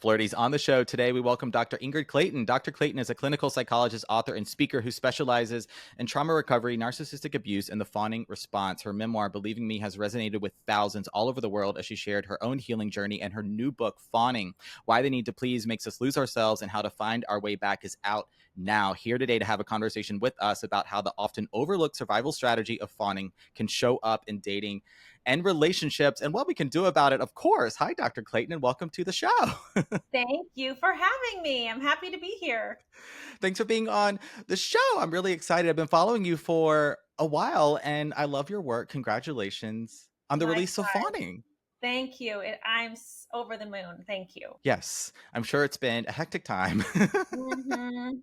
Flirties on the show today. We welcome Dr. Ingrid Clayton. Dr. Clayton is a clinical psychologist, author, and speaker who specializes in trauma recovery, narcissistic abuse, and the fawning response. Her memoir, Believing Me, has resonated with thousands all over the world as she shared her own healing journey, and her new book, Fawning, Why the Need to Please Makes Us Lose Ourselves and How to Find Our Way Back, is out now. Here today to have a conversation with us about how the often overlooked survival strategy of fawning can show up in dating and relationships and what we can do about it, of course. Hi, Dr. Clayton, and welcome to the show. Thank you for having me. I'm happy to be here. Thanks for being on the show. I'm really excited. I've been following you for a while, and I love your work. Congratulations on the release of Likewise. Fawning. Thank you. I'm over the moon. Thank you. Yes, I'm sure it's been a hectic time.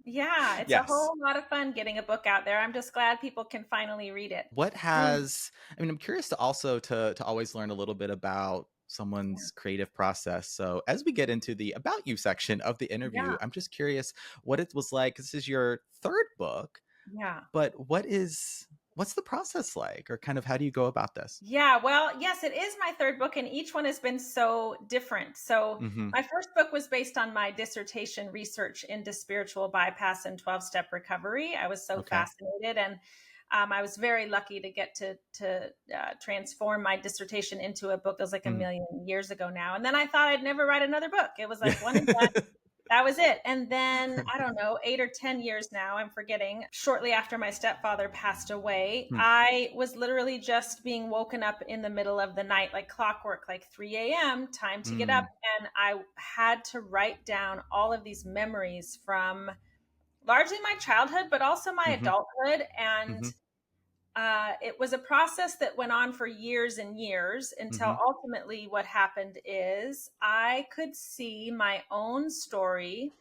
Yeah, it's a Yes. whole lot of fun getting a book out there. I'm just glad people can finally read it. I'm curious to also to always learn a little bit about someone's creative process. So as we get into the about you section of the interview, Yeah. I'm just curious what it was like. This is your third book, Yeah. but what's the process like, or kind of how do you go about this? Yeah. Well, yes, it is my third book, and each one has been so different. So, Mm-hmm. my first book was based on my dissertation research into spiritual bypass and 12-step recovery. I was so Okay. fascinated, and I was very lucky to get to transform my dissertation into a book that was like a Mm. million years ago now. And then I thought I'd never write another book. It was like one and done. That was it. And then, I don't know, 8 or 10 years now, I'm forgetting, shortly after my stepfather passed away, Hmm. I was literally just being woken up in the middle of the night, like clockwork, like 3 a.m., time to get up. Mm. And I had to write down all of these memories from largely my childhood, but also my Mm-hmm. adulthood. And Mm-hmm. it was a process that went on for years and years until Mm-hmm. ultimately what happened is I could see my own story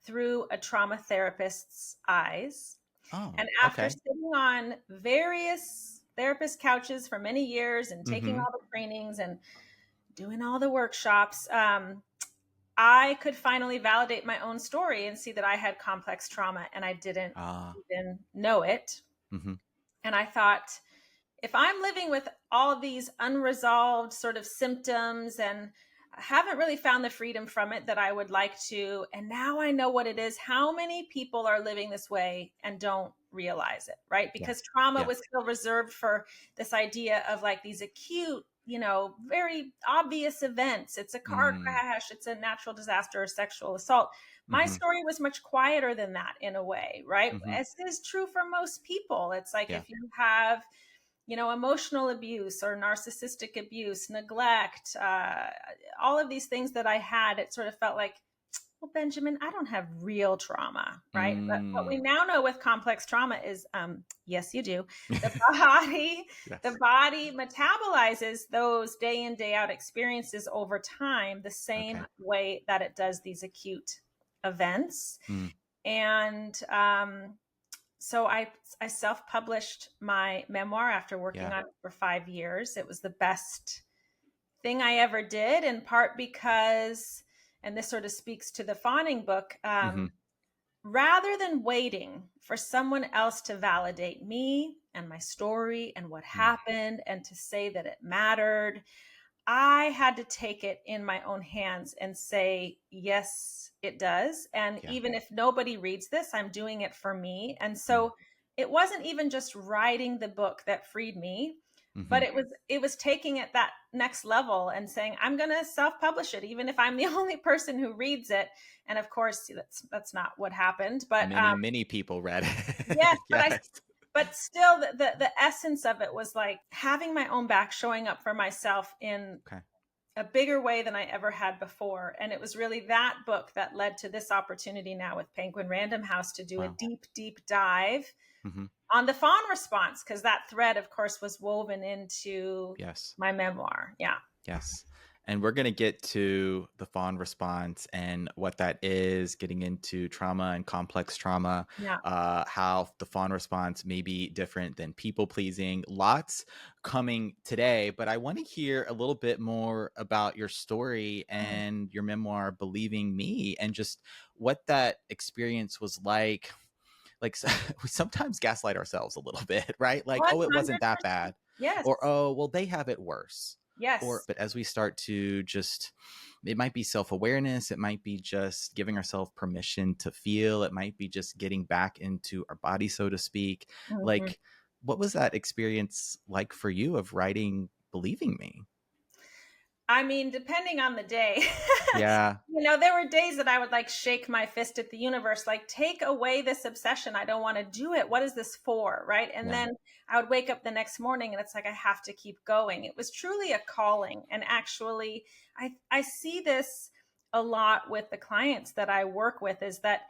through a trauma therapist's eyes. Oh, And after okay. sitting on various therapist couches for many years and taking Mm-hmm. all the trainings and doing all the workshops, I could finally validate my own story and see that I had complex trauma and I didn't Ah. even know it. Mm-hmm. And I thought, if I'm living with all of these unresolved sort of symptoms and I haven't really found the freedom from it that I would like to, and now I know what it is, how many people are living this way and don't realize it, right? Because Yes. trauma was Yes. still reserved for this idea of like these acute, very obvious events. It's a car Mm. crash, it's a natural disaster, or sexual assault. My Mm-hmm. story was much quieter than that in a way, right? Mm-hmm. As is true for most people. It's like Yeah. if you have emotional abuse or narcissistic abuse, neglect, all of these things that I had, it sort of felt like, well, Benjamin, I don't have real trauma, right? But what we Mm. now know with complex trauma is, yes, you do. The body, the Yes. body metabolizes those day in, day out experiences over time, the same Okay. way that it does these acute events. Mm. And so I self-published my memoir after working Yeah. on it for 5 years. It was the best thing I ever did, in part because, and this sort of speaks to the Fawning book, Mm-hmm. rather than waiting for someone else to validate me and my story and what Mm. happened and to say that it mattered, I had to take it in my own hands and say, yes, it does. And Yeah. even if nobody reads this, I'm doing it for me. And Mm. so it wasn't even just writing the book that freed me, Mm-hmm. but it was taking it that next level and saying, I'm going to self-publish it, even if I'm the only person who reads it. And of course, that's not what happened. But Many people read it. yes, Yes. but still the essence of it was like having my own back, showing up for myself in Okay. a bigger way than I ever had before. And it was really that book that led to this opportunity now with Penguin Random House to do a Wow. deep, deep dive Mm-hmm. on the fawn response, because that thread, of course, was woven into Yes. my memoir. Yeah. Yes. And we're going to get to the fawn response and what that is, getting into trauma and complex trauma, Yeah. how the fawn response may be different than people pleasing. Lots coming today, but I want to hear a little bit more about your story and your memoir, Believing Me, and just what that experience was like. Like we sometimes gaslight ourselves a little bit, right? Like, oh, it wasn't that 100%. bad. Yes. Or, oh, well, they have it worse. Yes. But as we start to just, it might be self-awareness, it might be just giving ourselves permission to feel, it might be just getting back into our body, so to speak. Mhm. Like, what was that experience like for you of writing Believing Me? I mean, depending on the day, Yeah. there were days that I would like shake my fist at the universe, like, take away this obsession. I don't want to do it. What is this for? Right. And Yeah. then I would wake up the next morning and it's like, I have to keep going. It was truly a calling. And actually, I see this a lot with the clients that I work with, is that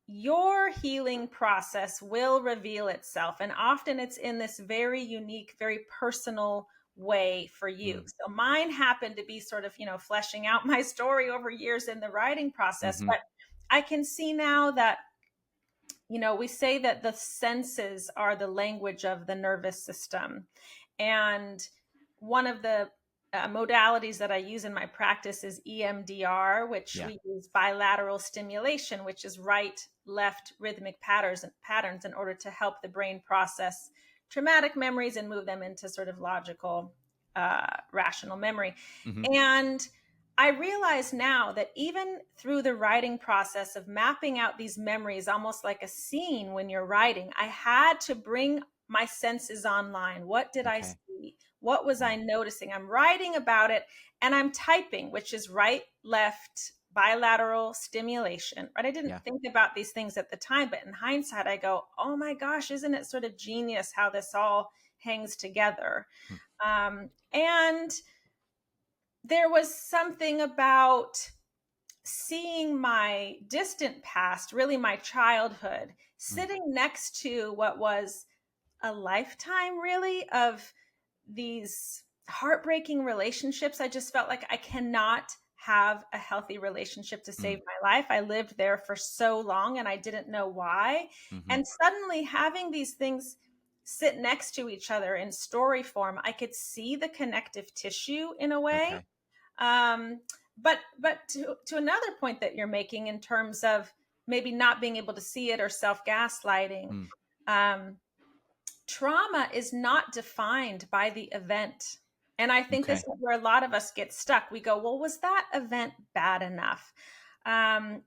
your healing process will reveal itself. And often it's in this very unique, very personal way for you. Mm. So mine happened to be sort of, fleshing out my story over years in the writing process. Mm-hmm. But I can see now that, we say that the senses are the language of the nervous system. And one of the modalities that I use in my practice is EMDR, which Yeah. we use bilateral stimulation, which is right, left rhythmic patterns in order to help the brain process traumatic memories and move them into sort of logical, rational memory. Mm-hmm. And I realize now that even through the writing process of mapping out these memories, almost like a scene when you're writing, I had to bring my senses online. What did I Okay. see? What was I noticing? I'm writing about it and I'm typing, which is right, left, bilateral stimulation, right? I didn't Yeah. think about these things at the time, but in hindsight, I go, oh my gosh, isn't it sort of genius how this all hangs together? And there was something about seeing my distant past, really my childhood, Mm. sitting next to what was a lifetime really of these heartbreaking relationships. I just felt like I cannot have a healthy relationship to save Mm. my life. I lived there for so long and I didn't know why. Mm-hmm. And suddenly having these things sit next to each other in story form, I could see the connective tissue in a way. Okay. um, but to another point that you're making in terms of maybe not being able to see it or self gaslighting, Mm. um, trauma is not defined by the event. And I think this Okay. is where a lot of us get stuck. We go, well, was that event bad enough? Um,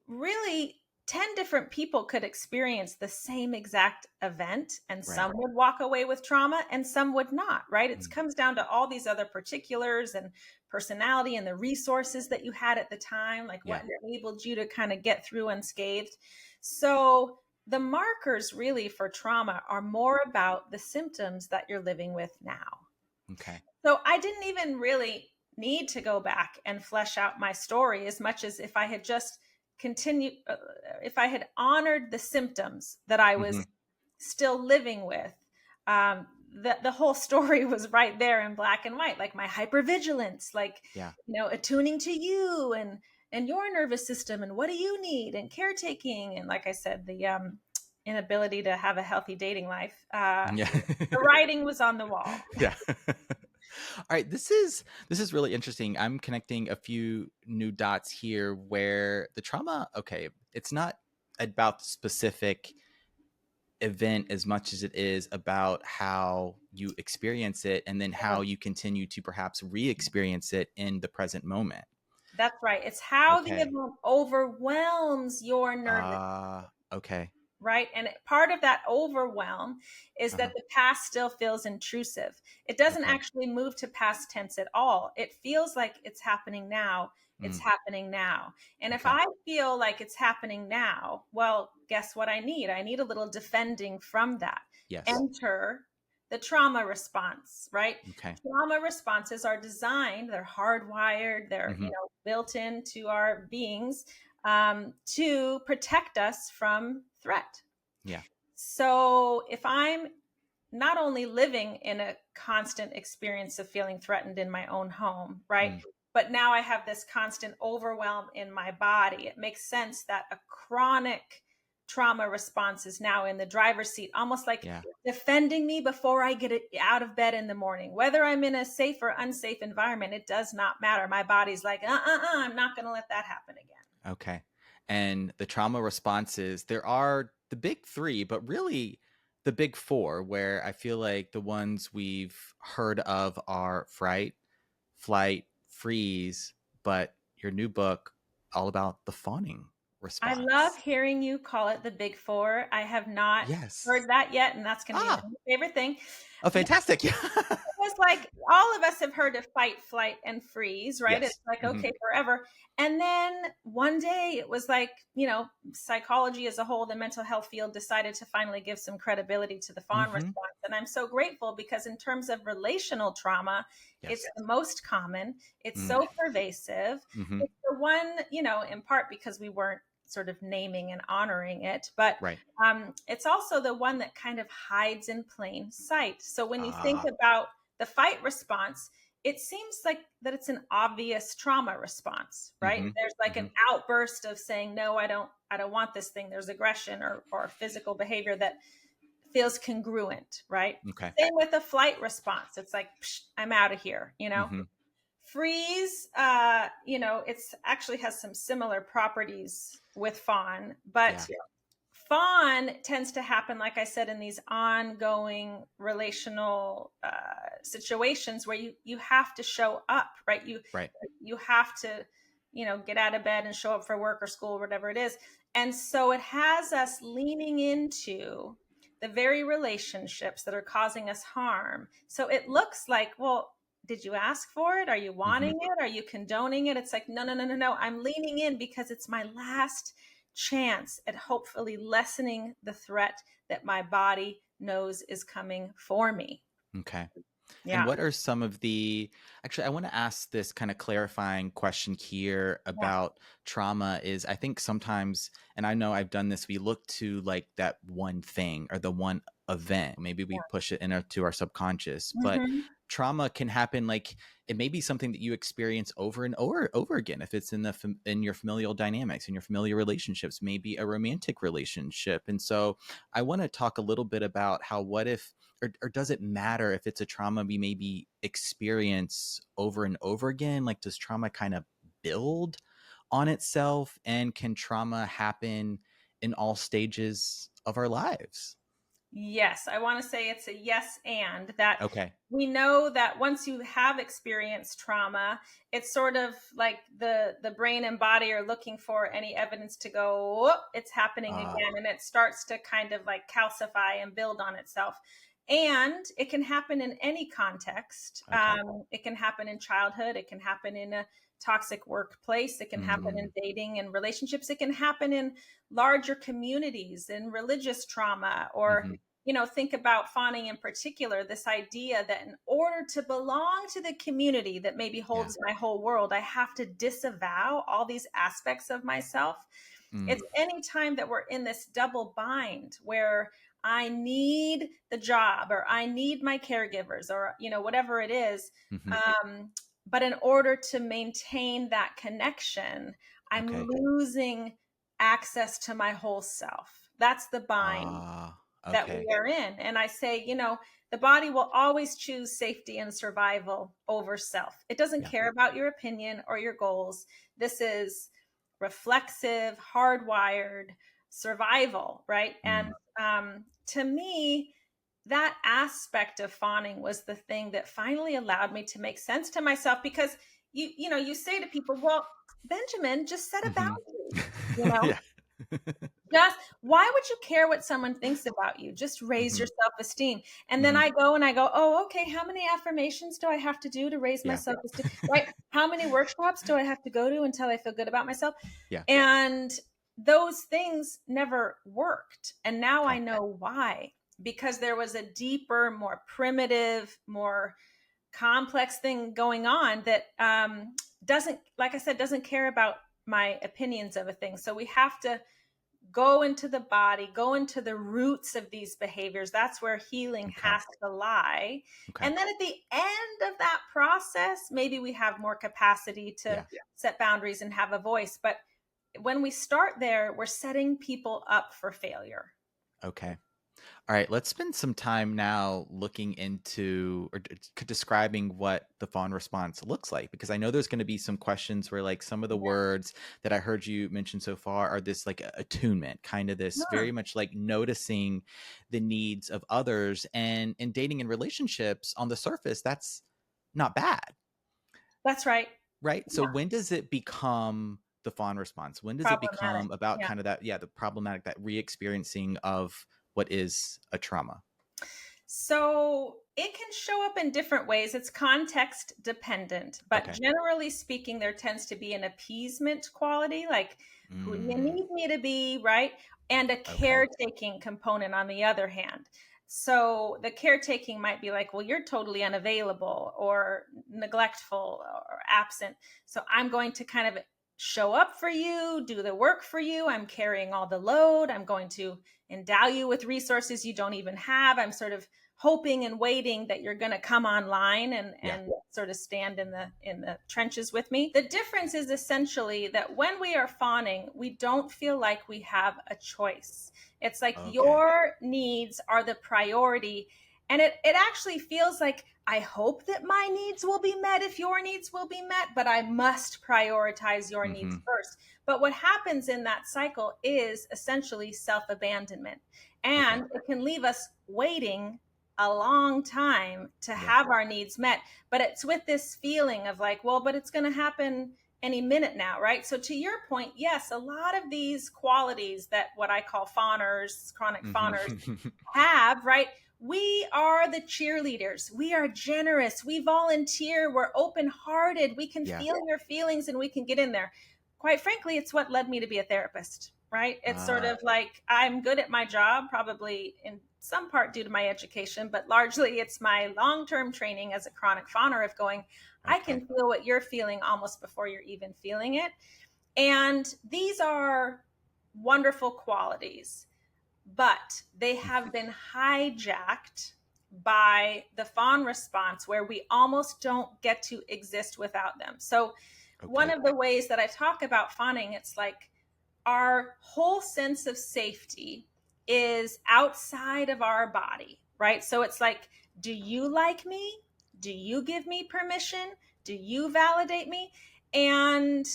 Really, 10 different people could experience the same exact event, and Right. some would walk away with trauma and some would not, right? It Mm. comes down to all these other particulars and personality and the resources that you had at the time, like Yeah. what enabled you to kind of get through unscathed. So the markers really for trauma are more about the symptoms that you're living with now. Okay. So I didn't even really need to go back and flesh out my story as much as if I had just continued, if I had honored the symptoms that I Mm-hmm. was still living with. The whole story was right there in black and white, like my hypervigilance, like, Yeah. attuning to you and your nervous system and what do you need and caretaking. And like I said, the inability to have a healthy dating life. Yeah. The writing was on the wall. Yeah. All right, this is really interesting. I'm connecting a few new dots here where the trauma, okay, it's not about the specific event as much as it is about how you experience it and then how you continue to perhaps re-experience it in the present moment. That's right. It's how the Okay. event overwhelms your nervous, Okay. right? And part of that overwhelm is Uh-huh. that the past still feels intrusive. It doesn't Okay. actually move to past tense at all. It feels like it's happening now. It's Mm. happening now. And if Okay. I feel like it's happening now, well, guess what I need? I need a little defending from that. Yes. Enter the trauma response, right? Okay. Trauma responses are designed, they're hardwired, they're, Mm-hmm. built into our beings, to protect us from threat. Yeah. So if I'm not only living in a constant experience of feeling threatened in my own home, right? Mm. But now I have this constant overwhelm in my body. It makes sense that a chronic trauma response is now in the driver's seat, almost like Yeah. defending me before I get out of bed in the morning. Whether I'm in a safe or unsafe environment, it does not matter. My body's like, I'm not going to let that happen again. Okay. And the trauma responses, there are the big three, but really the big four, where I feel like the ones we've heard of are fright, flight, freeze, but your new book all about the fawning I love response. hearing you call it the big four. I have not Yes. heard that yet, and that's going to be my Ah, favorite thing. oh, Yeah, fantastic. Yeah. it was like all of us have heard of fight, flight, and freeze, right? It's Yes. like, Hmm. okay, forever. And then one day it was like, psychology as a whole, the mental health field decided to finally give some credibility to the fawn Hmm. response. And I'm so grateful because, in terms of relational trauma, it's Yes. the most common, it's Mm. so pervasive. Hmm. It's the one, in part because we weren't sort of naming and honoring it, but Right. it's also the one that kind of hides in plain sight. So when you think Ah. about the fight response, it seems like that it's an obvious trauma response, right? Hmm. There's like Hmm. an outburst of saying, no, I don't want this thing. There's aggression or physical behavior that feels congruent, right? Okay. Same with the flight response. It's like, psh, I'm out of here. Hmm. Freeze, it's actually has some similar properties with fawn, but Yeah. fawn tends to happen, like I said, in these ongoing relational situations where you have to show up, right? Right. You have to, get out of bed and show up for work or school, whatever it is. And so it has us leaning into the very relationships that are causing us harm. So it looks like, well, did you ask for it? Are you Hmm. wanting it? Are you condoning it? It's like, no, no, no, no, no. I'm leaning in because it's my last chance at hopefully lessening the threat that my body knows is coming for me. Okay. And Yeah. what are some of actually, I want to ask this kind of clarifying question here Yeah. about trauma is I think sometimes, and I know I've done this, we look to like that one thing or the one event. Maybe we push it into our subconscious, but Mm-hmm. trauma can happen like it may be something that you experience over and over again. If it's in in your familial dynamics, in your familiar relationships, maybe a romantic relationship. And so I want to talk a little bit about how what if or does it matter if it's a trauma we maybe experience over and over again? Like, does trauma kind of build on itself? And can trauma happen in all stages of our lives? Yes, I want to say it's a yes, and that Okay. we know that once you have experienced trauma, it's sort of like the brain and body are looking for any evidence to go, "Whoop, it's happening Uh, again," and it starts to kind of like calcify and build on itself. And it can happen in any context. okay. It can happen in childhood. It can happen in a toxic workplace. It can happen Mm, in dating and relationships. It can happen in larger communities, in religious trauma, or mm-hmm. think about fawning in particular, this idea that in order to belong to the community that maybe Yeah. holds my whole world, I have to disavow all these aspects of myself. Mm, It's any time that we're in this double bind where I need the job or I need my caregivers or, whatever it is. mm-hmm. But in order to maintain that connection, I'm Okay. losing access to my whole self. That's the bind that we Okay. are in. And I say, the body will always choose safety and survival over self. It doesn't Yeah. care about your opinion or your goals. This is reflexive, hardwired survival, right? And Mm, to me, that aspect of fawning was the thing that finally allowed me to make sense to myself because you say to people, well, Benjamin, just set a mm-hmm. boundary, you know, Yeah. just why would you care what someone thinks about you? Just raise Mm-hmm. your self-esteem. And then Mm-hmm. I go, oh, okay, how many affirmations do I have to do to raise my Yeah. self-esteem? Right? How many workshops do I have to go to until I feel good about myself? Yeah. And those things never worked. And now I Okay. know why. Because there was a deeper, more primitive, more complex thing going on that doesn't, like I said, doesn't care about my opinions of a thing. So we have to go into the body, go into the roots of these behaviors. That's where healing Okay. has to lie. Okay. And then at the end of that process, maybe we have more capacity to Yeah. set boundaries and have a voice. But when we start there, we're setting people up for failure. Okay. All right, let's spend some time now looking into or describing what the fawn response looks like, because I know there's going to be some questions where like some of the words that I heard you mention so far are this like attunement, kind of this Yeah, very much like noticing the needs of others, and in dating and relationships on the surface, that's not bad, that's right. right? So Yeah, when does it become the fawn response? When does it problematic. become about Yeah. kind of that, yeah, the problematic, that re-experiencing of what is a trauma? So it can show up in different ways. It's context dependent, but Okay. generally speaking, there tends to be an appeasement quality, like who do you Mm, need me to be, right? And a okay. caretaking component on the other hand. So the caretaking might be like, well, you're totally unavailable or neglectful or absent. So I'm going to kind of show up for you, do the work for you. I'm carrying all the load. I'm going to endow you with resources you don't even have. I'm sort of hoping and waiting that you're going to come online and Yeah. sort of stand in the trenches with me. The difference is essentially that when we are fawning, we don't feel like we have a choice. It's like Okay. your needs are the priority, and it actually feels like I hope that my needs will be met if your needs will be met, but I must prioritize your needs Hmm. first. But what happens in that cycle is essentially self-abandonment, Okay. and it can leave us waiting a long time to Yeah. have our needs met. But it's with this feeling of like, well, but it's going to happen any minute now, right? So to your point, yes, a lot of these qualities that what I call fawners, chronic fawners, Hmm. have, right? We are the cheerleaders. We are generous. We volunteer. We're open hearted. We can Yeah. feel your feelings and we can get in there. Quite frankly, it's what led me to be a therapist, right? It's sort Uh, of like I'm good at my job, probably in some part due to my education, but largely it's my long term training as a chronic fawner of going, I okay. can feel what you're feeling almost before you're even feeling it. And these are wonderful qualities, but they have been hijacked by the fawn response where we almost don't get to exist without them. So, one Okay. of the ways that I talk about fawning, it's like our whole sense of safety is outside of our body, right? So, it's like, do you like me? Do you give me permission? Do you validate me? And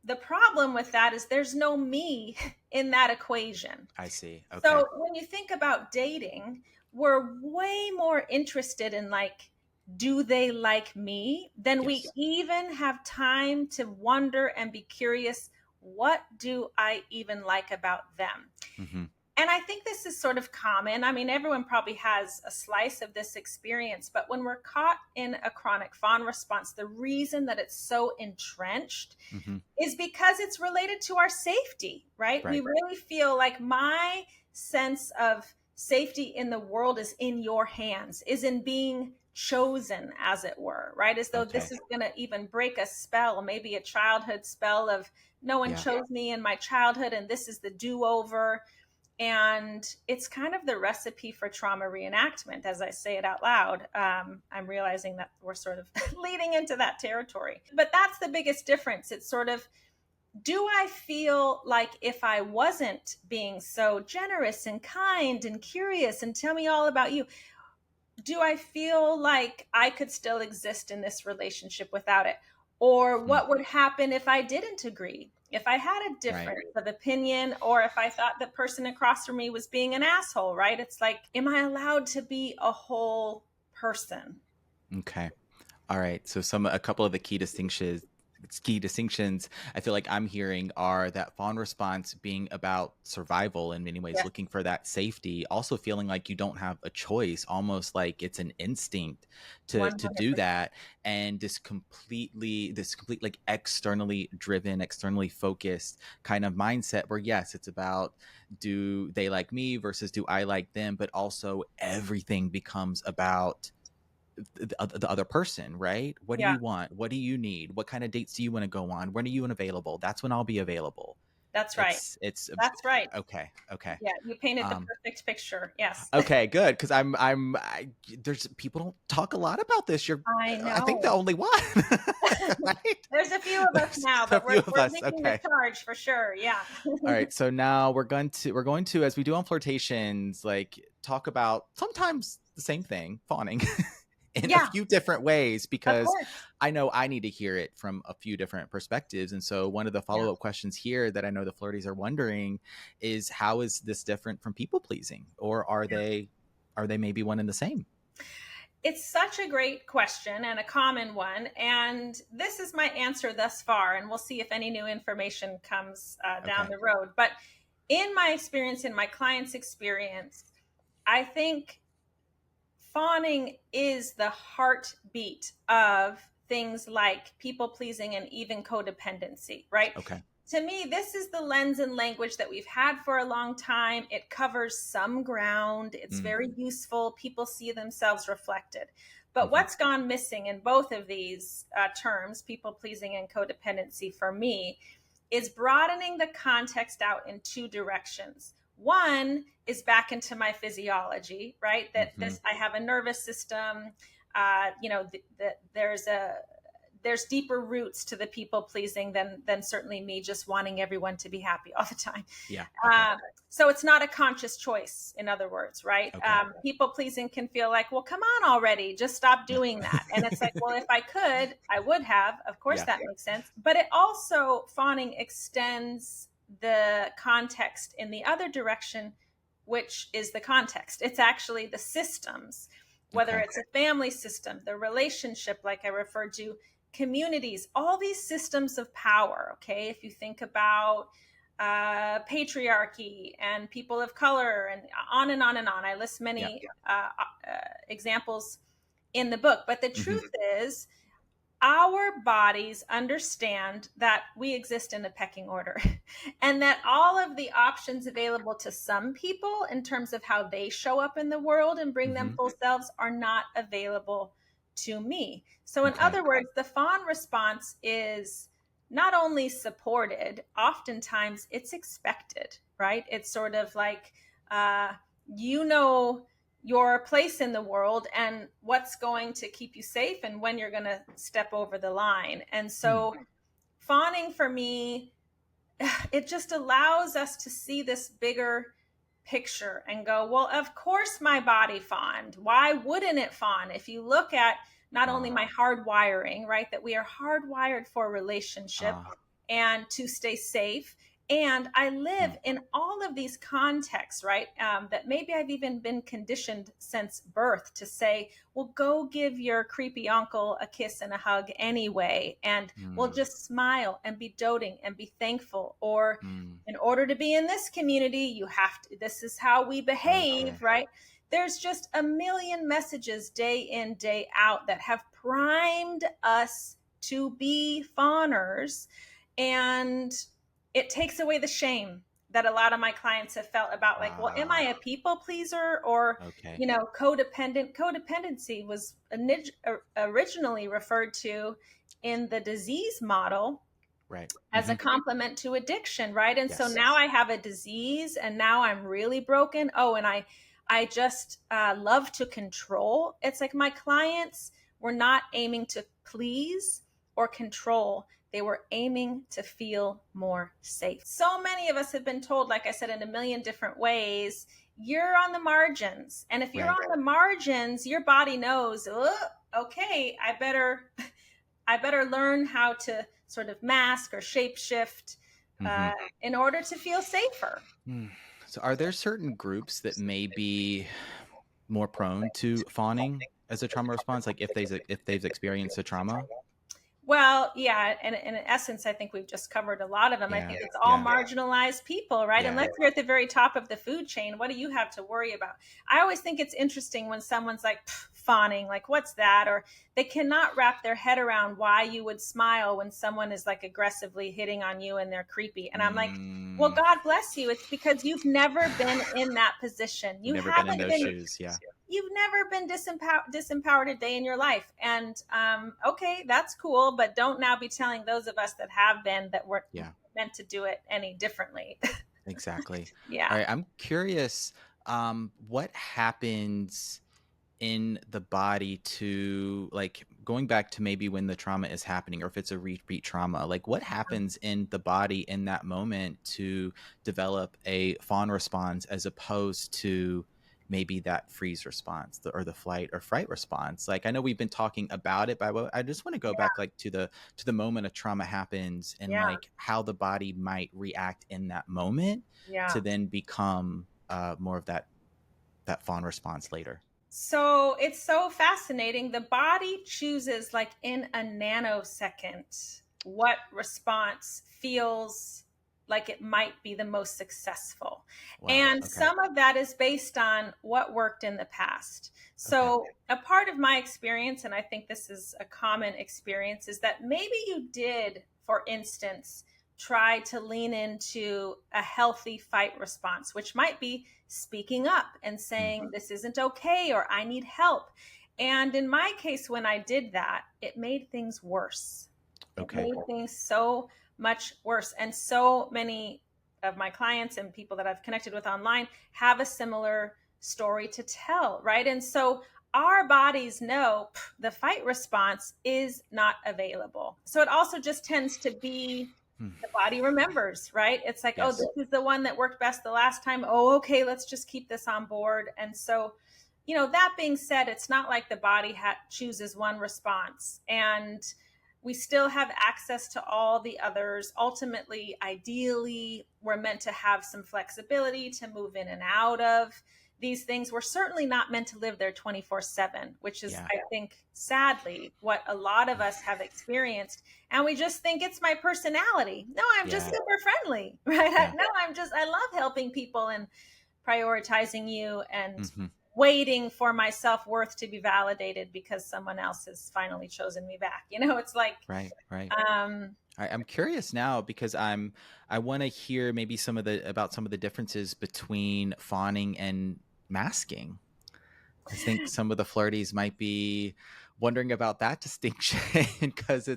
the problem with that is there's no me in that equation. I see. Okay. So when you think about dating, we're way more interested in like, do they like me than we Yes. even have time to wonder and be curious, what do I even like about them? Hmm. And I think this is sort of common. I mean, everyone probably has a slice of this experience, but when we're caught in a chronic fawn response, the reason that it's so entrenched Hmm. is because it's related to our safety, right? We Right. really feel like my sense of safety in the world is in your hands, is in being chosen, as it were, right? As though this Okay. is going to even break a spell, maybe a childhood spell of no one Yeah. chose me in my childhood and this is the do over. And it's kind of the recipe for trauma reenactment as I say it out loud. I'm realizing that we're sort of leading into that territory, but that's the biggest difference. It's sort of, do I feel like if I wasn't being so generous and kind and curious and tell me all about you, do I feel like I could still exist in this relationship without it? Or Mm. what would happen if I didn't agree? If I had a Right. difference of opinion, or if I thought the person across from me was being an asshole, right? It's like, am I allowed to be a whole person? Okay. All right. So a couple of the key distinctions I feel like I'm hearing are that fawn response being about survival in many ways, Yes, looking for that safety, also feeling like you don't have a choice, almost like it's an instinct to do 100%. that, and this complete like externally driven, externally focused kind of mindset where yes, it's about do they like me versus do I like them, but also everything becomes about the other person, right? What do Yeah. you want? What do you need? What kind of dates do you want to go on? When are you unavailable? That's when I'll be available. That's right. It's That's right. okay. Okay. Yeah, you painted the perfect picture. Yes. Okay, good. Because there's people don't talk a lot about this. I I think the know. only one. Right? There's a few of us now, A but few of we're us. leading Okay. the charge for sure. Yeah. All right. So now we're going to, as we do on Flirtations, like talk about sometimes the same thing, fawning, in a Yeah, few different ways, of because course. I know I need to hear it from a few different perspectives. And so one of the Yeah. follow-up questions here that I know the flirties are wondering is, how is this different from people pleasing? Or are they maybe one and the same? It's such a great question and a common one. And this is my answer thus far. And we'll see if any new information comes down the road. But in my experience, in my client's experience, I think fawning is the heartbeat of things like people pleasing and even codependency, right? Okay. To me, this is the lens and language that we've had for a long time. It covers some ground. It's very useful. People see themselves reflected. But what's gone missing in both of these terms, people pleasing and codependency, for me, is broadening the context out in two directions. One is back into my physiology, right? That I have a nervous system. There's deeper roots to the people pleasing than certainly me just wanting everyone to be happy all the time. Yeah. Okay. So it's not a conscious choice, in other words, right? Okay. People pleasing can feel like, well, come on already, just stop doing that. And it's like, well, if I could, I would have. Of course, that makes sense. But it also, fawning extends the context in the other direction, which is the context. It's actually the systems, whether it's a family system, the relationship, like I referred to, communities, all these systems of power. Okay. If you think about patriarchy and people of color and on and on and on, I list many examples in the book. But the truth is, our bodies understand that we exist in a pecking order and that all of the options available to some people in terms of how they show up in the world and bring them full selves are not available to me. So in other words, the fawn response is not only supported, oftentimes it's expected, right? It's sort of like, your place in the world and what's going to keep you safe and when you're going to step over the line. And so fawning for me, it just allows us to see this bigger picture and go, well, of course my body fawned. Why wouldn't it fawn? If you look at not only my hardwiring, right, that we are hardwired for relationship and to stay safe. And I live in all of these contexts, right, that maybe I've even been conditioned since birth to say, well, go give your creepy uncle a kiss and a hug anyway. And we'll just smile and be doting and be thankful. Or in order to be in this community, you have to, this is how we behave, right? There's just a million messages day in, day out that have primed us to be fawners. And it takes away the shame that a lot of my clients have felt about, like, well, am I a people pleaser or, codependent? Codependency was originally referred to in the disease model as a complement to addiction, right? And so now I have a disease and now I'm really broken. Oh, and I just love to control. It's like my clients were not aiming to please or control. They were aiming to feel more safe. So many of us have been told, like I said, in a million different ways, you're on the margins. And if you're on the margins, your body knows, okay, I better learn how to sort of mask or shapeshift in order to feel safer. So are there certain groups that may be more prone to fawning as a trauma response? Like if they've experienced a trauma? Well, yeah. And in essence, I think we've just covered a lot of them. I think it's all marginalized people, right? Unless you're at the very top of the food chain, what do you have to worry about? I always think it's interesting when someone's like fawning, like, what's that? Or they cannot wrap their head around why you would smile when someone is like aggressively hitting on you and they're creepy. And I'm like, well, God bless you. It's because you've never been in that position. You never haven't been in those shoes. Yeah. you've never been disempowered a day in your life. And okay, that's cool, but don't now be telling those of us that have been that we're meant to do it any differently. Exactly. Yeah. All right. I'm curious, what happens in the body to, like, going back to maybe when the trauma is happening, or if it's a repeat trauma, like what happens in the body in that moment to develop a fawn response as opposed to maybe that freeze response, or the flight or fright response? Like, I know we've been talking about it, but I just want to go back, like, to the moment a trauma happens, and like how the body might react in that moment to then become more of that fawn response later. So it's so fascinating. The body chooses, like, in a nanosecond what response feels like it might be the most successful. Wow. And Okay. some of that is based on what worked in the past. So a part of my experience, and I think this is a common experience, is that maybe you did, for instance, try to lean into a healthy fight response, which might be speaking up and saying, this isn't okay, or I need help. And in my case, when I did that, it made things worse. It made things so much worse. And so many of my clients and people that I've connected with online have a similar story to tell, right? And so our bodies know the fight response is not available. So it also just tends to be the body remembers, right? It's like, oh, this is the one that worked best the last time. Oh, okay, let's just keep this on board. And so, that being said, it's not like the body chooses one response, and we still have access to all the others. Ultimately, ideally, we're meant to have some flexibility to move in and out of these things. We're certainly not meant to live there 24/7, which is, I think, sadly, what a lot of us have experienced. And we just think it's my personality. No, I'm just super friendly, right? No, I love helping people and prioritizing you and waiting for my self-worth to be validated because someone else has finally chosen me back. It's like, right. I'm curious now because I want to hear maybe about some of the differences between fawning and masking. I think some of the flirties might be wondering about that distinction because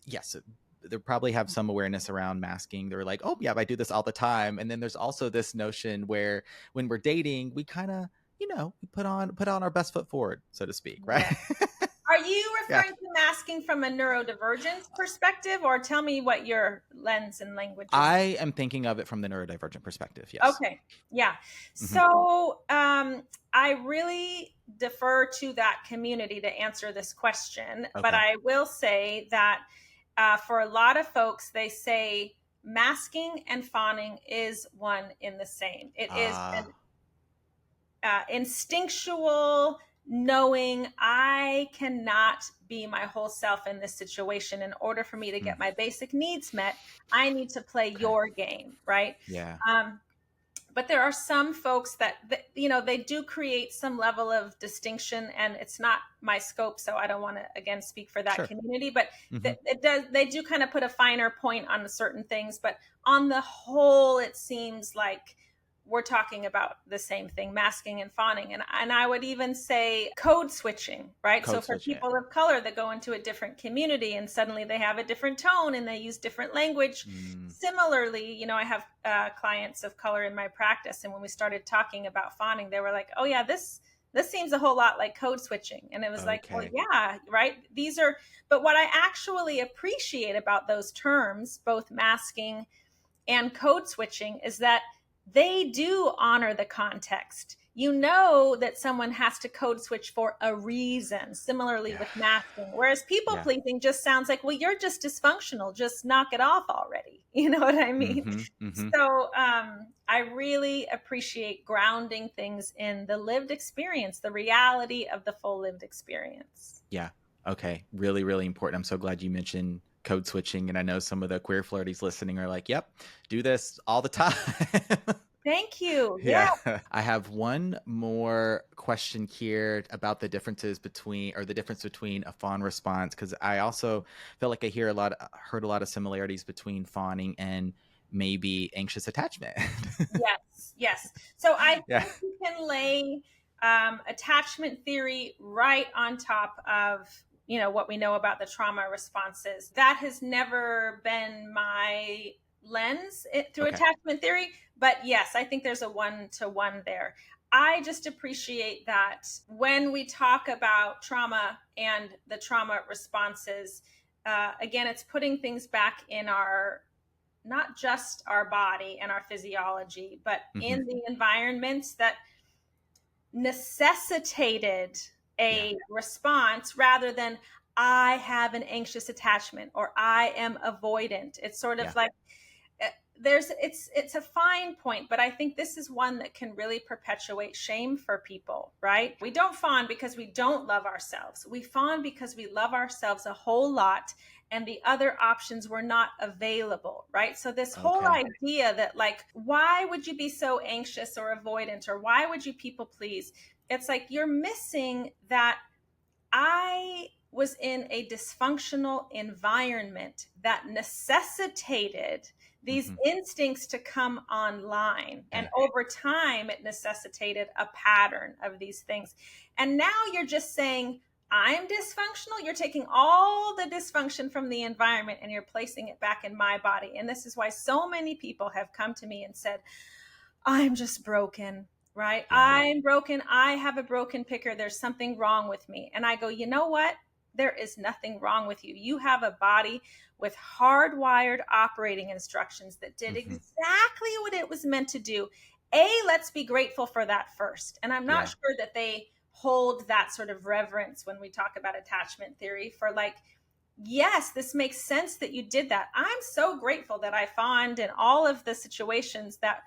yes, they probably have some awareness around masking. They're like, oh yeah, I do this all the time. And then there's also this notion where when we're dating, we kind of, we put on our best foot forward, so to speak, right? Yeah. Are you referring to masking from a neurodivergent perspective, or tell me what your lens and language is? I am thinking of it from the neurodivergent perspective. Yes. Okay. Yeah. So I really defer to that community to answer this question, but I will say that for a lot of folks, they say masking and fawning is one in the same. It is an instinctual knowing I cannot be my whole self in this situation. In order for me to get my basic needs met, I need to play your game, right? Yeah. But there are some folks that they do create some level of distinction, and it's not my scope, so I don't want to again speak for that community. But they do kind of put a finer point on certain things. But on the whole, it seems like we're talking about the same thing, masking and fawning. And I would even say code switching, right? So for people of color that go into a different community and suddenly they have a different tone and they use different language. Similarly, I have clients of color in my practice. And when we started talking about fawning, they were like, oh yeah, this seems a whole lot like code switching. And it was like, well, yeah, right. But what I actually appreciate about those terms, both masking and code switching, is that they do honor the context. That someone has to code switch for a reason, similarly with masking. Whereas people pleasing just sounds like, well, you're just dysfunctional. Just knock it off already. You know what I mean? So I really appreciate grounding things in the lived experience, the reality of the full lived experience. Yeah. Okay. Really, really important. I'm so glad you mentioned code switching. And I know some of the queer flirties listening are like, yep, do this all the time. Thank you. Yeah. I have one more question here about the difference between a fawn response, because I also feel like I heard a lot of similarities between fawning and maybe anxious attachment. Yes. So I think you can lay attachment theory right on top of, what we know about the trauma responses. That has never been my lens through Okay. attachment theory. But yes, I think there's a one-to-one there. I just appreciate that when we talk about trauma and the trauma responses, again, it's putting things back in not just our body and our physiology, but in the environments that necessitated a response rather than I have an anxious attachment or I am avoidant. It's sort of like it's a fine point, but I think this is one that can really perpetuate shame for people, right? We don't fawn because we don't love ourselves. We fawn because we love ourselves a whole lot and the other options were not available, right? So this whole idea that like, why would you be so anxious or avoidant, or why would you people please? It's like you're missing that I was in a dysfunctional environment that necessitated these instincts to come online. And over time, it necessitated a pattern of these things. And now you're just saying, I'm dysfunctional. You're taking all the dysfunction from the environment and you're placing it back in my body. And this is why so many people have come to me and said, I'm just broken, right? I'm broken. I have a broken picker. There's something wrong with me. And I go, you know what? There is nothing wrong with you. You have a body with hardwired operating instructions that did exactly what it was meant to do. Let's be grateful for that first. And I'm not sure that they hold that sort of reverence when we talk about attachment theory for like, yes, this makes sense that you did that. I'm so grateful that I fawned in all of the situations that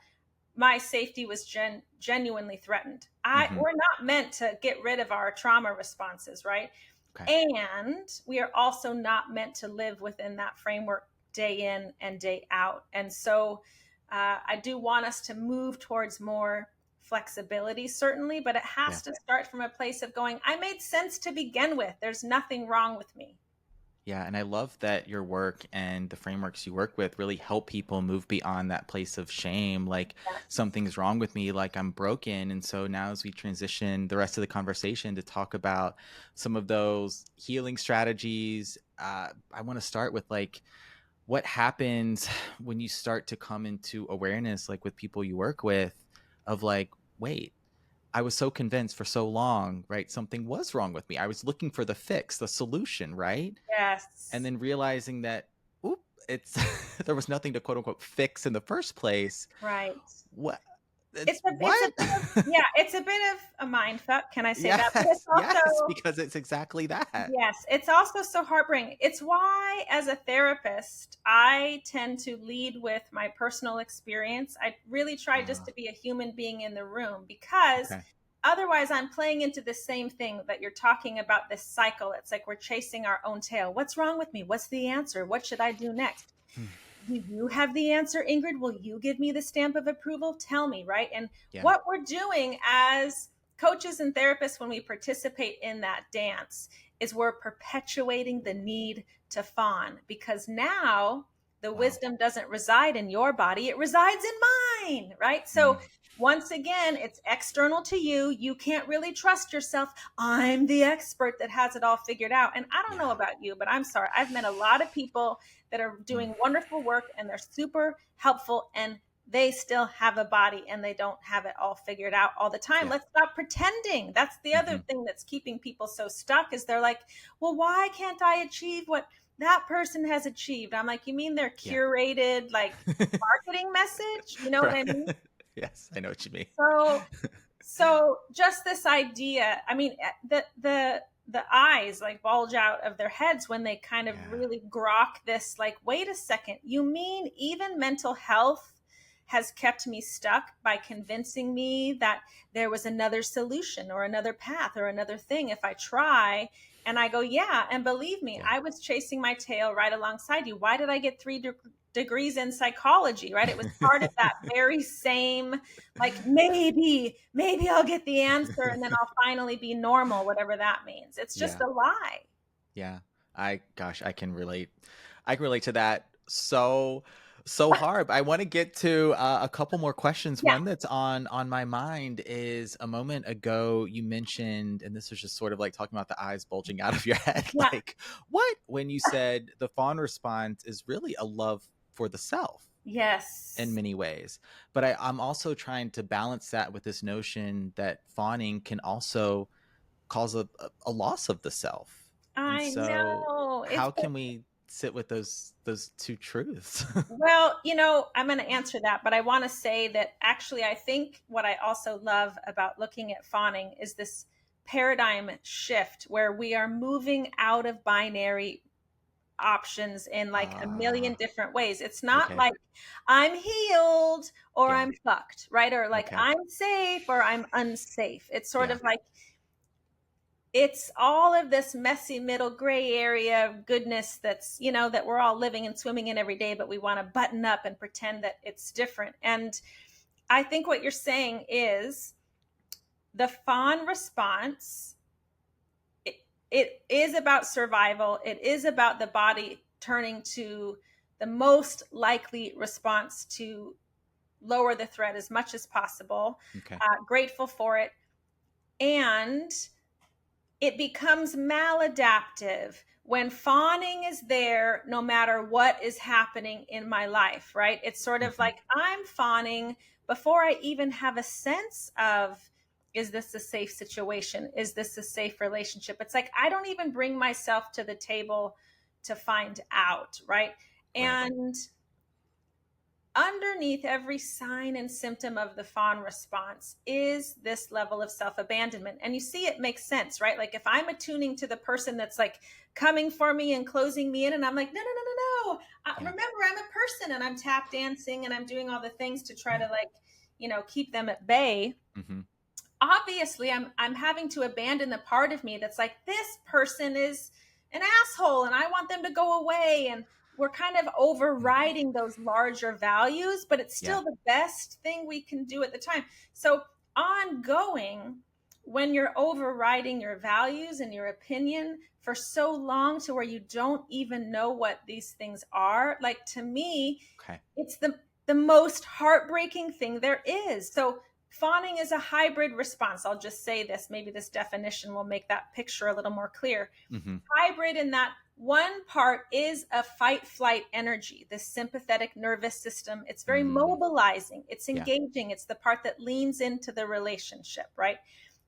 my safety was genuinely threatened. We're not meant to get rid of our trauma responses, right? Okay. And we are also not meant to live within that framework day in and day out. And so I do want us to move towards more flexibility, certainly, but it has to start from a place of going, I made sense to begin with. There's nothing wrong with me. Yeah, and I love that your work and the frameworks you work with really help people move beyond that place of shame, like something's wrong with me, like I'm broken. And so now as we transition the rest of the conversation to talk about some of those healing strategies, I want to start with like, what happens when you start to come into awareness, like with people you work with, of like, wait, I was so convinced for so long, right? Something was wrong with me. I was looking for the fix, the solution, right? Yes. And then realizing that, it's there was nothing to quote unquote fix in the first place. Right. What? It's a bit of a mind fuck. Can I say that? But it's also, yes, because it's exactly that. Yes, it's also so heartbreaking. It's why, as a therapist, I tend to lead with my personal experience. I really try just to be a human being in the room, because otherwise I'm playing into the same thing that you're talking about, this cycle. It's like we're chasing our own tail. What's wrong with me? What's the answer? What should I do next? Do you have the answer, Ingrid? Will you give me the stamp of approval? Tell me, right? And what we're doing as coaches and therapists when we participate in that dance is we're perpetuating the need to fawn, because now the wisdom doesn't reside in your body, it resides in mine, right? So once again, it's external to you. You can't really trust yourself. I'm the expert that has it all figured out. And I don't know about you, but I'm sorry. I've met a lot of people that are doing wonderful work and they're super helpful, and they still have a body and they don't have it all figured out all the time. Let's stop pretending. That's the other thing that's keeping people so stuck, is they're like, well, why can't I achieve what that person has achieved? I'm like, you mean their curated like marketing message? You know what I mean? Yes, I know what you mean. So just this idea, I mean, the eyes like bulge out of their heads when they kind of really grok this, like, wait a second, you mean even mental health has kept me stuck by convincing me that there was another solution or another path or another thing if I try? And I go, yeah. And believe me, I was chasing my tail right alongside you. Why did I get 3 degrees in psychology, right? It was part of that very same, like, maybe I'll get the answer and then I'll finally be normal, whatever that means. It's just a lie. Yeah. I can relate. I can relate to that so so hard. I want to get to a couple more questions. Yeah. One that's on my mind is a moment ago you mentioned, and this was just sort of like talking about the eyes bulging out of your head. Yeah. Like, what? When you said the fawn response is really a love for the self in Yes. many ways. But I'm also trying to balance that with this notion that fawning can also cause a loss of the self. And I so know. how can we sit with those two truths? Well, I'm going to answer that, but I want to say that actually, I think what I also love about looking at fawning is this paradigm shift where we are moving out of binary options in like a million Ah, different ways. It's not okay. like I'm healed or Yeah. I'm fucked, right? Or like Okay. I'm safe or I'm unsafe. It's sort Yeah. of like it's all of this messy middle gray area goodness that's, that we're all living and swimming in every day, but we want to button up and pretend that it's different. And I think what you're saying is the fawn response, it, it is about survival. It is about the body turning to the most likely response to lower the threat as much as possible, Okay. grateful for it. And it becomes maladaptive when fawning is there no matter what is happening in my life, right? It's sort of Hmm. like I'm fawning before I even have a sense of, is this a safe situation? Is this a safe relationship? It's like I don't even bring myself to the table to find out, right? Right. And underneath every sign and symptom of the fawn response is this level of self-abandonment. And you see, it makes sense, right? Like if I'm attuning to the person that's like coming for me and closing me in, and I'm like, no, no, no, no, no. Yeah. Remember, I'm a person and I'm tap dancing and I'm doing all the things to try to like, keep them at bay. Hmm. Obviously I'm having to abandon the part of me that's like, this person is an asshole and I want them to go away, and we're kind of overriding those larger values, but it's Yeah. still the best thing we can do at the time. So ongoing, when you're overriding your values and your opinion for so long to where you don't even know what these things are, like to me, Okay. it's the most heartbreaking thing there is. So fawning is a hybrid response. I'll just say this, maybe this definition will make that picture a little more clear. Hmm. Hybrid in that one part is a fight flight energy, the sympathetic nervous system. It's very Mm. mobilizing, it's Yeah. engaging, it's the part that leans into the relationship, right?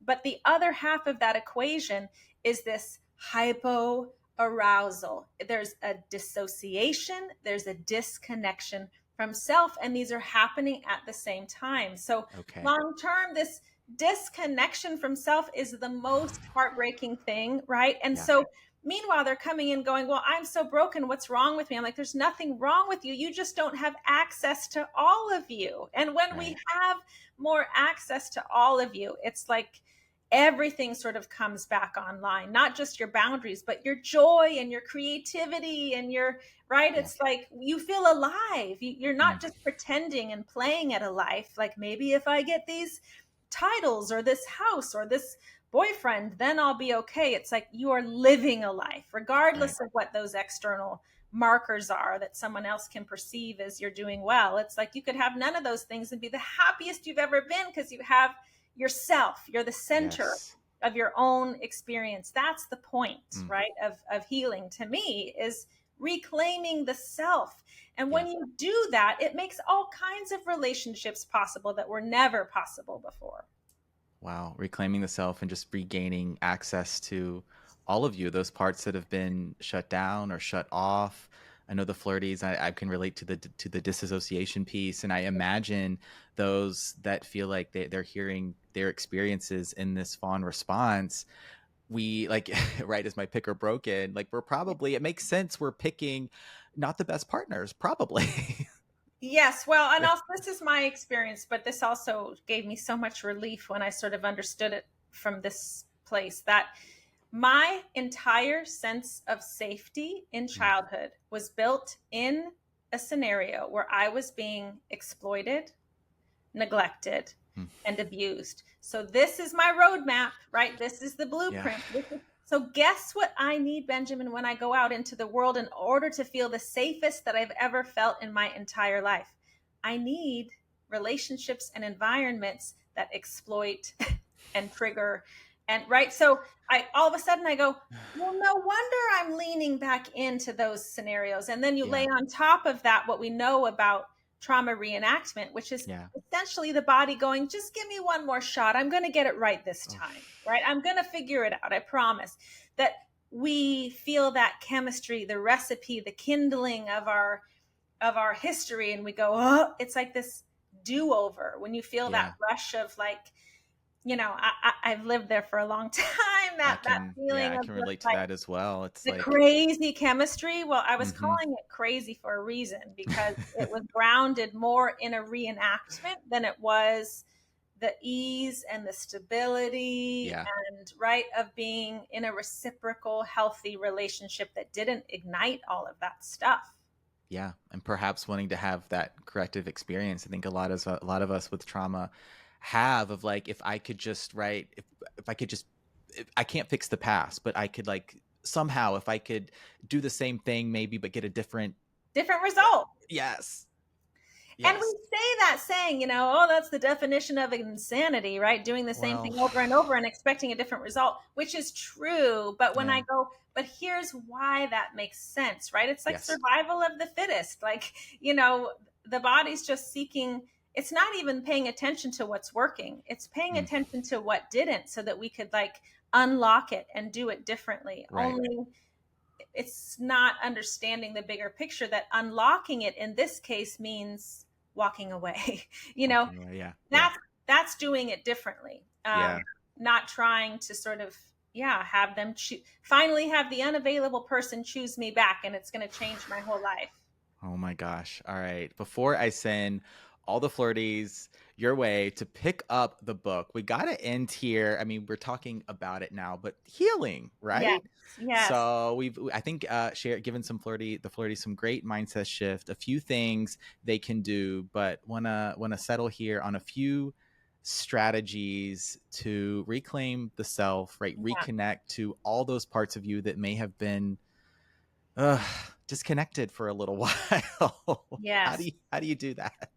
But the other half of that equation is this hypo arousal. There's a dissociation, there's a disconnection from self, and these are happening at the same time. So Okay. long term, this disconnection from self is the most heartbreaking thing, right? And Yeah. so meanwhile, they're coming in going, well, I'm so broken. What's wrong with me? I'm like, there's nothing wrong with you. You just don't have access to all of you. And when we Right. have more access to all of you, it's like everything sort of comes back online, not just your boundaries, but your joy and your creativity and your, right? Yeah. It's like you feel alive. You're Mm. not just pretending and playing at a life. Like maybe if I get these titles or this house or this boyfriend, then I'll be okay. It's like you are living a life, Right. regardless of what those external markers are that someone else can perceive as you're doing well. It's like you could have none of those things and be the happiest you've ever been because you have yourself. You're the center Yes. of your own experience. That's the point, Mm. right? Of healing to me is reclaiming the self. And Yeah. when you do that, it makes all kinds of relationships possible that were never possible before. Wow. Reclaiming the self and just regaining access to all of you, those parts that have been shut down or shut off. I know the flirties, I can relate to the disassociation piece. And I imagine those that feel like they're hearing their experiences in this fawn response. We like, right, as my picker broken, like we're probably, it makes sense, we're picking not the best partners, probably. Yes, well, and also this is my experience, but this also gave me so much relief when I sort of understood it from this place that my entire sense of safety in Mm. childhood was built in a scenario where I was being exploited, neglected, Mm. and abused. So this is my roadmap, right? This is the Yeah. blueprint. This is So guess what I need, Benjamin, when I go out into the world in order to feel the safest that I've ever felt in my entire life? I need relationships and environments that exploit and trigger. And right. So I all of a sudden I go, well, no wonder I'm leaning back into those scenarios. And then you lay Yeah. on top of that what we know about trauma reenactment, which is Yeah. essentially the body going, just give me one more shot. I'm going to get it right this time. Right. I'm going to figure it out. I promise. That we feel that chemistry, the recipe, the kindling of our history, and we go, oh, it's like this do-over when you feel that rush of like, I've lived there for a long time. That feeling I of can just relate to like that as well. It's the like, crazy chemistry. Well, I was mhm. calling it crazy for a reason, because it was grounded more in a reenactment than it was the ease and the stability Yeah. and of being in a reciprocal, healthy relationship that didn't ignite all of that stuff. Yeah. And perhaps wanting to have that corrective experience. I think a lot of us with trauma have, of like, if I could just, if I could just, if I can't fix the past, but I could like somehow, if I could do the same thing maybe, but get a different result. Yes. And we say that saying, oh, that's the definition of insanity, right? Doing the same thing over and over and expecting a different result, which is true. But when I go, but here's why that makes sense, right? It's like survival of the fittest. Like, the body's just seeking, it's not even paying attention to what's working. It's paying attention to what didn't, so that we could like unlock it and do it differently. Right. Only it's not understanding the bigger picture, that unlocking it in this case means walking away. That's doing it differently. Not trying to sort of have them finally have the unavailable person choose me back, and it's going to change my whole life. Oh my gosh. All right. Before I send all the flirties your way to pick up the book, we got to end here. I mean, we're talking about it now, but healing, right? Yes. So I think, given the flirty some great mindset shift, a few things they can do, but wanna settle here on a few strategies to reclaim the self, right? Reconnect to all those parts of you that may have been disconnected for a little while. Yes. How do you do that?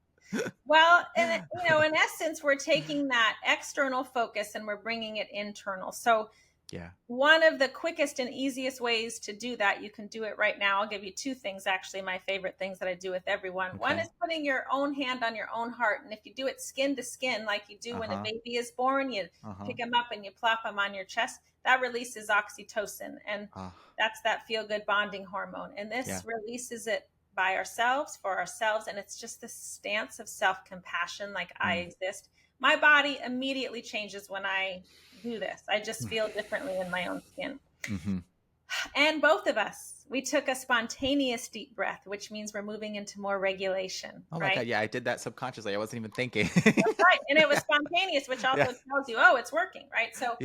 Well, and in essence, we're taking that external focus and we're bringing it internal. So one of the quickest and easiest ways to do that, you can do it right now. I'll give you two things, actually, my favorite things that I do with everyone. Okay. One is putting your own hand on your own heart. And if you do it skin to skin, like you do when a baby is born, you pick them up and you plop them on your chest, that releases oxytocin. And that's that feel-good bonding hormone. And this releases it by ourselves, for ourselves. And it's just this stance of self-compassion, like I exist. My body immediately changes when I do this. I just feel differently in my own skin. Mm-hmm. And both of us, we took a spontaneous deep breath, which means we're moving into more regulation. Oh my God. Yeah, I did that subconsciously. I wasn't even thinking. That's right. And it was spontaneous, which also tells you, oh, it's working, right? So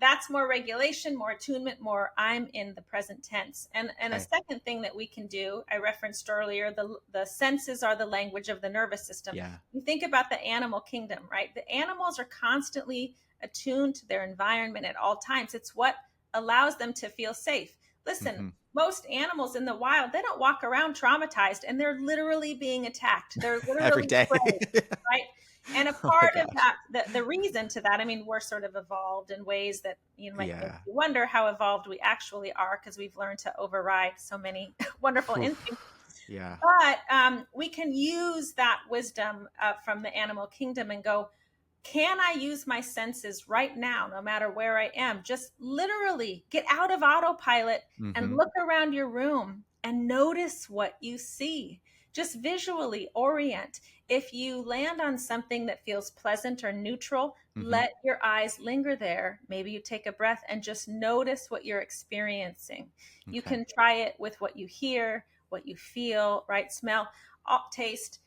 that's more regulation, more attunement, more I'm in the present tense. And a second thing that we can do, I referenced earlier, the senses are the language of the nervous system. Yeah. You think about the animal kingdom, right? The animals are constantly attuned to their environment at all times. It's what allows them to feel safe. Listen, most animals in the wild, they don't walk around traumatized, and they're literally being attacked. They're literally every day, right? And a part of that, the reason to that, I mean, we're sort of evolved in ways that you might make you wonder how evolved we actually are, because we've learned to override so many wonderful instincts. Yeah. But we can use that wisdom from the animal kingdom and go, can I use my senses right now, no matter where I am? Just literally get out of autopilot and look around your room and notice what you see. Just visually orient. If you land on something that feels pleasant or neutral, let your eyes linger there. Maybe you take a breath and just notice what you're experiencing. Okay. You can try it with what you hear, what you feel, right? Smell, taste.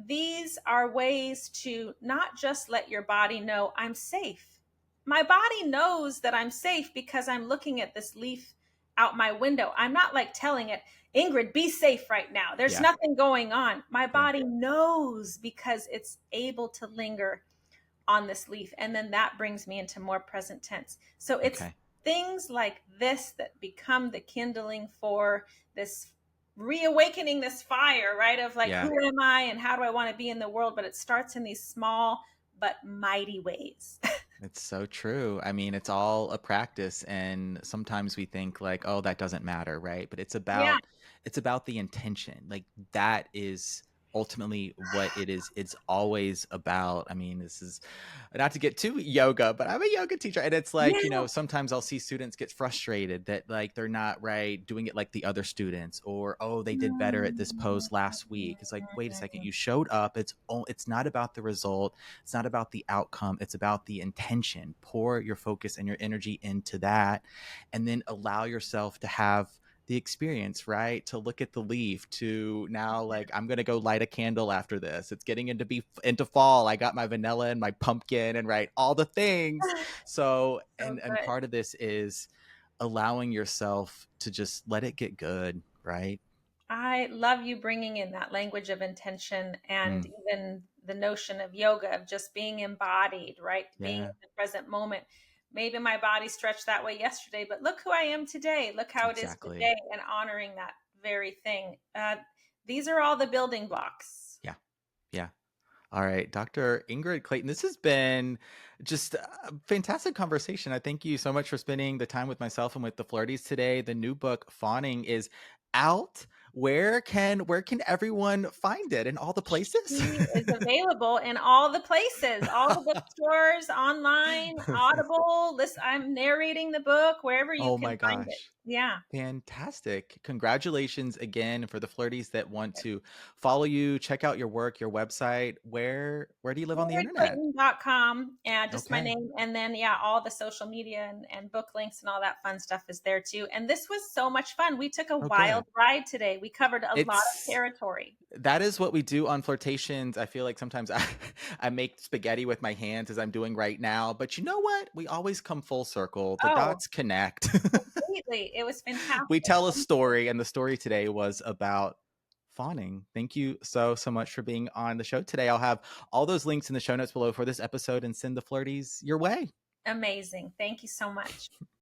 These are ways to not just let your body know I'm safe. My body knows that I'm safe because I'm looking at this leaf out my window. I'm not like telling it, Ingrid, be safe right now. There's nothing going on. My body knows because it's able to linger on this leaf. And then that brings me into more present tense. So it's things like this that become the kindling for this reawakening this fire, right? Of like, Yeah. who am I and how do I want to be in the world? But it starts in these small but mighty ways. It's so true. I mean, it's all a practice, and sometimes we think like, "Oh, that doesn't matter," right? But Yeah. it's about the intention. Like that is ultimately what it is. It's always about. I mean, this is not to get too yoga, but I'm a yoga teacher, and it's like, Yeah. sometimes I'll see students get frustrated that like they're not right doing it like the other students, or oh, they did better at this pose last week. It's like, wait a second, you showed up. It's not about the result. It's not about the outcome. It's about the intention. Pour your focus and your energy into that, and then allow yourself to have the experience, right? To look at the leaf, to now like, I'm going to go light a candle after this. It's getting into fall. I got my vanilla and my pumpkin and right, all the things. So, So and good. part of this is allowing yourself to just let it get good, right? I love you bringing in that language of intention and Mm, even the notion of yoga, of just being embodied, right? Being in yeah, the present moment. Maybe my body stretched that way yesterday, but look who I am today. Look how it is exactly. today, and honoring that very thing. These are all the building blocks. Yeah. Yeah. All right, Dr. Ingrid Clayton, this has been just a fantastic conversation. I thank you so much for spending the time with myself and with the Flirties today. The new book, Fawning, is out. Where can everyone find it? In all the places? She is available in all the places, all the bookstores, online, Audible. Listen, I'm narrating the book wherever you Oh can my find it. gosh. Yeah. Fantastic. Congratulations again for the Flirties that want to follow you, check out your work, your website. Where do you live on the internet? IngridClayton.com and just my Okay. name. And then, yeah, all the social media and book links and all that fun stuff is there too. And this was so much fun. We took a Oh, wild good. ride today. We covered a lot of It's territory. That is what we do on Flirtations. I feel like sometimes I make spaghetti with my hands as I'm doing right now, but you know what? We always come full circle. The Oh, dots connect. completely. It was We fantastic. tell a Thank you. story, and the story today was about fawning. Thank you so much for being on the show today. I'll have all those links in the show notes below for this episode and send the flirties your way. Amazing. Thank you so much.